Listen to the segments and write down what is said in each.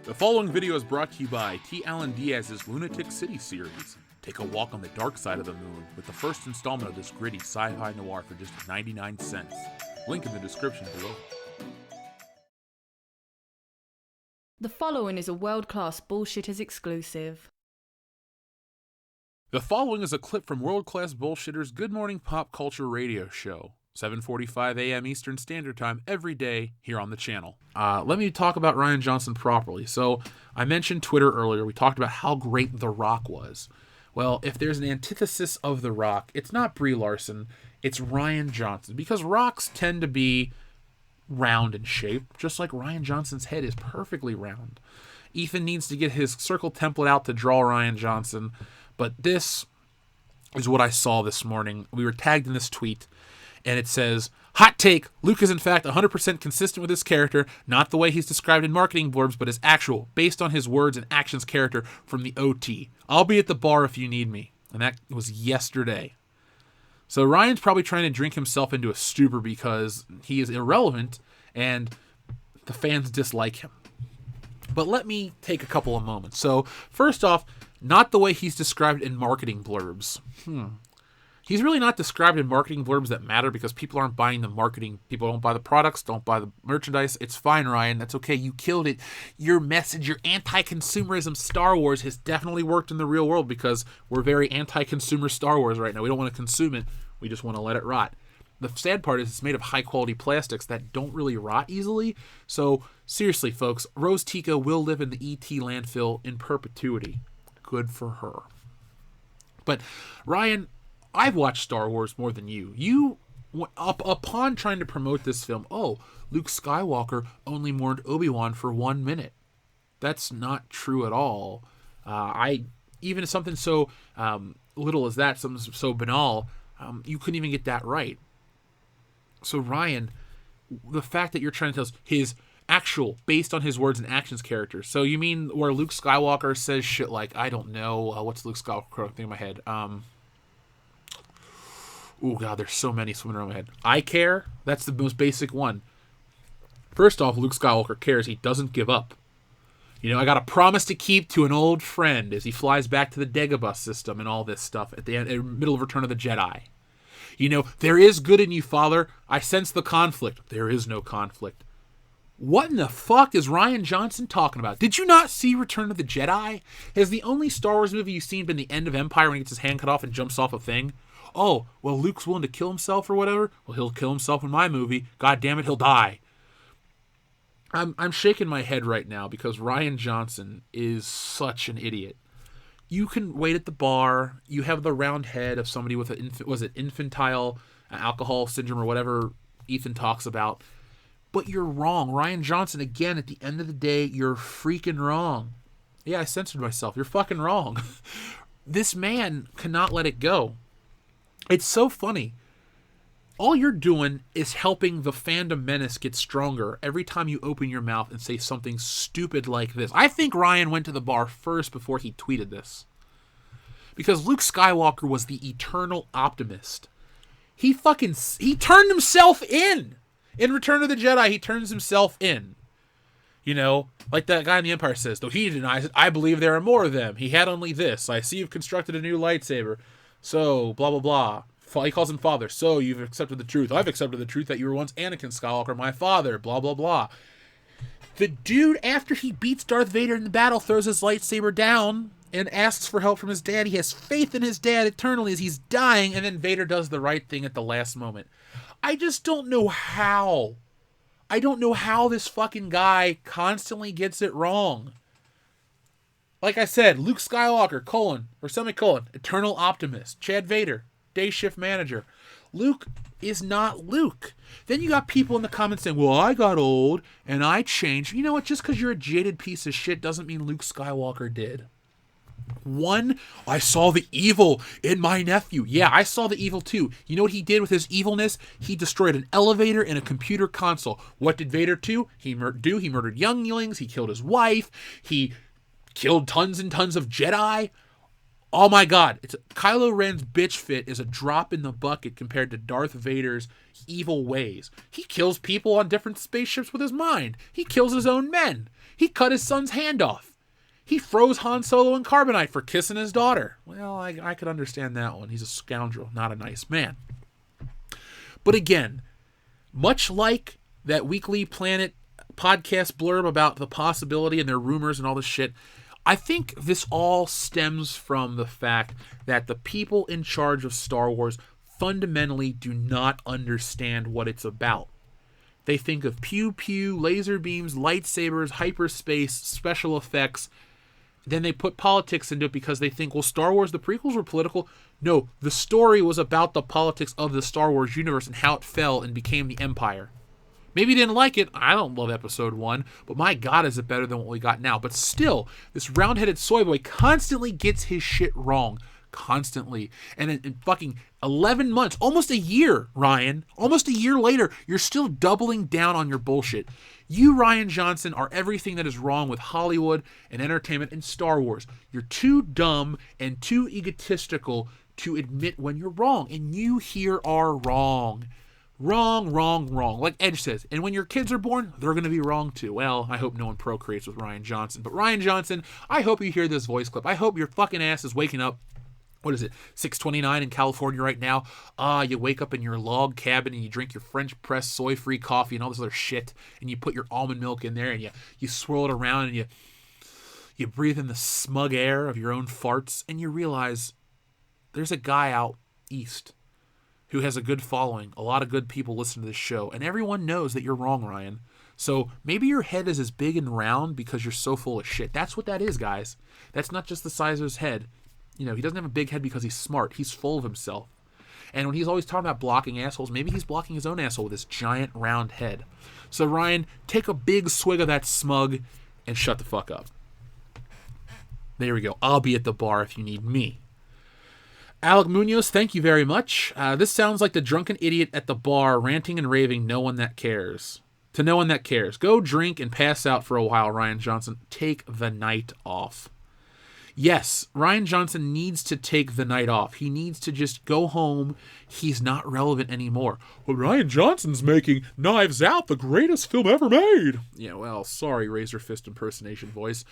The following video is brought to you by T. Alan Diaz's Lunatic City series. Take a walk on the dark side of the moon with the first installment of this gritty sci-fi noir for just 99 cents. Link in the description below. The following is a world-class Bullshitters exclusive. The following is a clip from World Class Bullshitters' Good Morning Pop Culture radio show. 7:45 a.m. Eastern Standard Time every day here on the channel. Let me talk about Rian Johnson properly. So I mentioned Twitter earlier. We talked about how great The Rock was. Well, if there's an antithesis of The Rock, it's not Brie Larson, it's Rian Johnson. Because rocks tend to be round in shape, just like Rian Johnson's head is perfectly round. Ethan needs to get his circle template out to draw Rian Johnson, but this is what I saw this morning. We were tagged in this tweet, and it says, hot take, Luke is in fact 100% consistent with his character, not the way he's described in marketing blurbs, but his actual, based on his words and actions character from the OT. I'll be at the bar if you need me. And that was yesterday. So Ryan's probably trying to drink himself into a stupor because he is irrelevant and the fans dislike him. But let me take a couple of moments. So first off, not the way he's described in marketing blurbs. He's really not described in marketing blurbs that matter because people aren't buying the marketing. People don't buy the products, don't buy the merchandise. It's fine, Ryan. That's okay. You killed it. Your message, your anti-consumerism Star Wars has definitely worked in the real world because we're very anti-consumer Star Wars right now. We don't want to consume it. We just want to let it rot. The sad part is it's made of high-quality plastics that don't really rot easily. So seriously, folks, Rose Tico will live in the ET landfill in perpetuity. Good for her. But Ryan, I've watched Star Wars more than you. You, upon trying to promote this film, Luke Skywalker only mourned Obi-Wan for 1 minute. That's not true at all. Even something so little as that, something so banal, you couldn't even get that right. So Ryan, the fact that you're trying to tell us his actual, based on his words and actions character. So you mean where Luke Skywalker says shit like, I don't know, what's Luke Skywalker thing in my head? Oh, God, there's so many swimming around my head. I care? That's the most basic one. First off, Luke Skywalker cares. He doesn't give up. You know, I got a promise to keep to an old friend as he flies back to the Dagobah system and all this stuff at the middle of Return of the Jedi. You know, there is good in you, Father. I sense the conflict. There is no conflict. What in the fuck is Rian Johnson talking about? Did you not see Return of the Jedi? Has the only Star Wars movie you've seen been The End of Empire when he gets his hand cut off and jumps off a thing? Oh, well, Luke's willing to kill himself or whatever? Well, he'll kill himself in my movie. God damn it, he'll die. I'm shaking my head right now because Rian Johnson is such an idiot. You can wait at the bar. You have the round head of somebody with infantile alcohol syndrome or whatever Ethan talks about. But you're wrong. Rian Johnson, again, at the end of the day, you're freaking wrong. Yeah, I censored myself. You're fucking wrong. This man cannot let it go. It's so funny. All you're doing is helping the fandom menace get stronger every time you open your mouth and say something stupid like this. I think Ryan went to the bar first before he tweeted this. Because Luke Skywalker was the eternal optimist. He turned himself in. In Return of the Jedi, he turns himself in. You know, like that guy in the Empire says, though he denies it, I believe there are more of them. He had only this. I see you've constructed a new lightsaber. So, blah, blah, blah. He calls him father. So, you've accepted the truth. I've accepted the truth that you were once Anakin Skywalker, my father. Blah, blah, blah. The dude, after he beats Darth Vader in the battle, throws his lightsaber down and asks for help from his dad. He has faith in his dad eternally as he's dying, and then Vader does the right thing at the last moment. I just don't know how. I don't know how this fucking guy constantly gets it wrong. Like I said, Luke Skywalker, semicolon, eternal optimist. Chad Vader, day shift manager. Luke is not Luke. Then you got people in the comments saying, well, I got old and I changed. You know what? Just because you're a jaded piece of shit doesn't mean Luke Skywalker did. I saw the evil in my nephew. Yeah, I saw the evil too. You know what he did with his evilness? He destroyed an elevator and a computer console. What did Vader do? He murdered younglings. He killed his wife. He killed tons and tons of Jedi. Oh my God, Kylo Ren's bitch fit is a drop in the bucket compared to Darth Vader's evil ways. He kills people on different spaceships with his mind. He kills his own men. He cut his son's hand off. He froze Han Solo in carbonite for kissing his daughter. Well, I could understand that one. He's a scoundrel, not a nice man. But again, much like that Weekly Planet podcast blurb about the possibility and their rumors and all this shit, I think this all stems from the fact that the people in charge of Star Wars fundamentally do not understand what it's about. They think of pew-pew, laser beams, lightsabers, hyperspace, special effects. Then they put politics into it because they think, well, Star Wars, the prequels were political. No, the story was about the politics of the Star Wars universe and how it fell and became the Empire. Maybe you didn't like it. I don't love episode 1, but my God, is it better than what we got now. But still, this round-headed soy boy constantly gets his shit wrong. Constantly. And in fucking 11 months, almost a year, Ryan, almost a year later, you're still doubling down on your bullshit. You, Rian Johnson, are everything that is wrong with Hollywood and entertainment and Star Wars. You're too dumb and too egotistical to admit when you're wrong. And you here are wrong. Wrong. Like Edge says. And when your kids are born, they're going to be wrong too. Well, I hope no one procreates with Rian Johnson. But Rian Johnson, I hope you hear this voice clip. I hope your fucking ass is waking up. What is it, 6:29 in California right now? You wake up in your log cabin and you drink your French press soy-free coffee and all this other shit, and you put your almond milk in there and you swirl it around and you breathe in the smug air of your own farts, and you realize there's a guy out east who has a good following. A lot of good people listen to this show, and everyone knows that you're wrong, Ryan. So maybe your head is as big and round because you're so full of shit. That's what that is, guys. That's not just the size of his head. You know, he doesn't have a big head because he's smart. He's full of himself. And when he's always talking about blocking assholes, maybe he's blocking his own asshole with his giant round head. So Ryan, take a big swig of that smug and shut the fuck up. There we go. I'll be at the bar if you need me. Alec Munoz, thank you very much. This sounds like the drunken idiot at the bar ranting and raving no one that cares. To no one that cares. Go drink and pass out for a while, Rian Johnson. Take the night off. Yes, Rian Johnson needs to take the night off. He needs to just go home. He's not relevant anymore. Well, Rian Johnson's making Knives Out the greatest film ever made. Yeah, well, sorry, Razor Fist impersonation voice.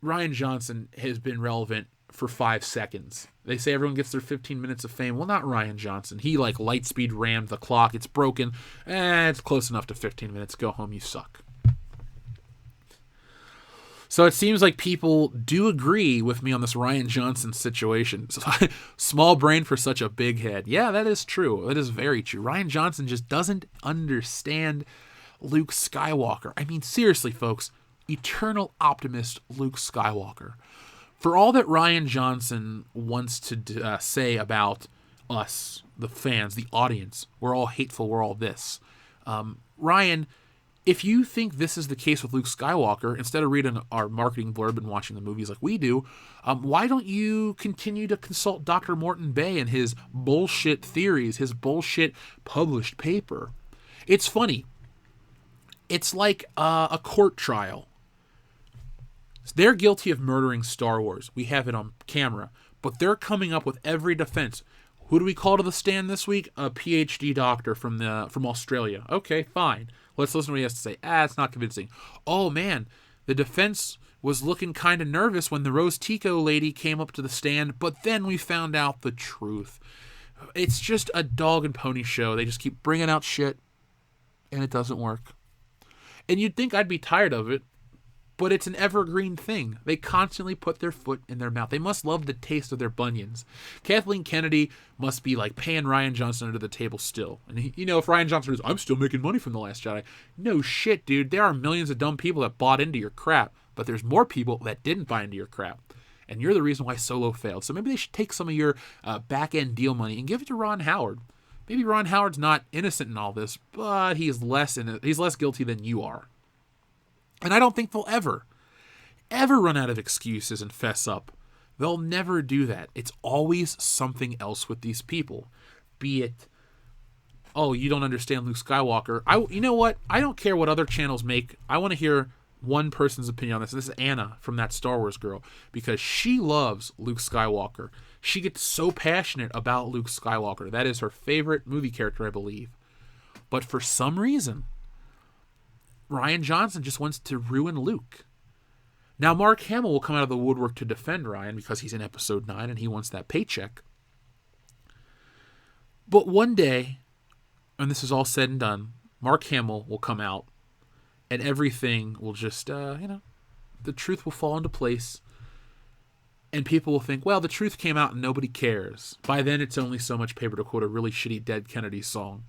Rian Johnson has been relevant for 5 seconds. They say everyone gets their 15 minutes of fame. Well, not Rian Johnson. He, like, lightspeed rammed the clock. It's broken. It's close enough to 15 minutes. Go home, you suck. So it seems like people do agree with me on this Rian Johnson situation. Small brain for such a big head. Yeah, that is true. That is very true. Rian Johnson just doesn't understand Luke Skywalker. I mean, seriously, folks, eternal optimist Luke Skywalker. For all that Rian Johnson wants to say about us, the fans, the audience, we're all hateful, we're all this. Ryan, if you think this is the case with Luke Skywalker, instead of reading our marketing blurb and watching the movies like we do, why don't you continue to consult Dr. Morton Bay and his bullshit theories, his bullshit published paper? It's funny. It's like a court trial. They're guilty of murdering Star Wars. We have it on camera. But they're coming up with every defense. Who do we call to the stand this week? A PhD doctor from Australia. Okay, fine. Let's listen to what he has to say. It's not convincing. Oh, man, the defense was looking kind of nervous when the Rose Tico lady came up to the stand, but then we found out the truth. It's just a dog and pony show. They just keep bringing out shit, and it doesn't work. And you'd think I'd be tired of it, but it's an evergreen thing. They constantly put their foot in their mouth. They must love the taste of their bunions. Kathleen Kennedy must be like paying Rian Johnson under the table still. And if Rian Johnson says, I'm still making money from The Last Jedi. No shit, dude. There are millions of dumb people that bought into your crap, but there's more people that didn't buy into your crap. And you're the reason why Solo failed. So maybe they should take some of your back-end deal money and give it to Ron Howard. Maybe Ron Howard's not innocent in all this, but he's less guilty than you are. And I don't think they'll ever run out of excuses and fess up. They'll never do that. It's always something else with these people. Be it, oh, you don't understand Luke Skywalker. You know what? I don't care what other channels make. I want to hear one person's opinion on this, and this is Anna from That Star Wars Girl, because she loves Luke Skywalker. She gets so passionate about Luke Skywalker. That is her favorite movie character, I believe. But for some reason, Rian Johnson just wants to ruin Luke. Now, Mark Hamill will come out of the woodwork to defend Rian because he's in Episode 9 and he wants that paycheck. But one day, when this is all said and done, Mark Hamill will come out and everything will just, the truth will fall into place. And people will think, well, the truth came out and nobody cares. By then, it's only so much paper, to quote a really shitty Dead Kennedy song.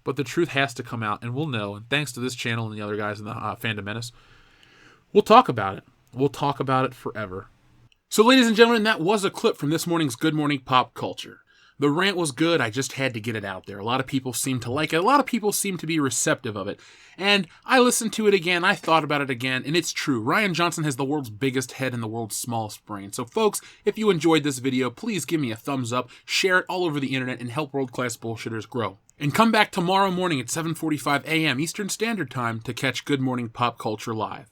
But the truth has to come out, and we'll know. And thanks to this channel and the other guys in the Fandom Menace, we'll talk about it. We'll talk about it forever. So, ladies and gentlemen, that was a clip from this morning's Good Morning Pop Culture. The rant was good. I just had to get it out there. A lot of people seem to like it. A lot of people seem to be receptive of it. And I listened to it again. I thought about it again. And it's true. Rian Johnson has the world's biggest head and the world's smallest brain. So, folks, if you enjoyed this video, please give me a thumbs up, share it all over the internet, and help world-class bullshitters grow. And come back tomorrow morning at 7:45 a.m. Eastern Standard Time to catch Good Morning Pop Culture Live.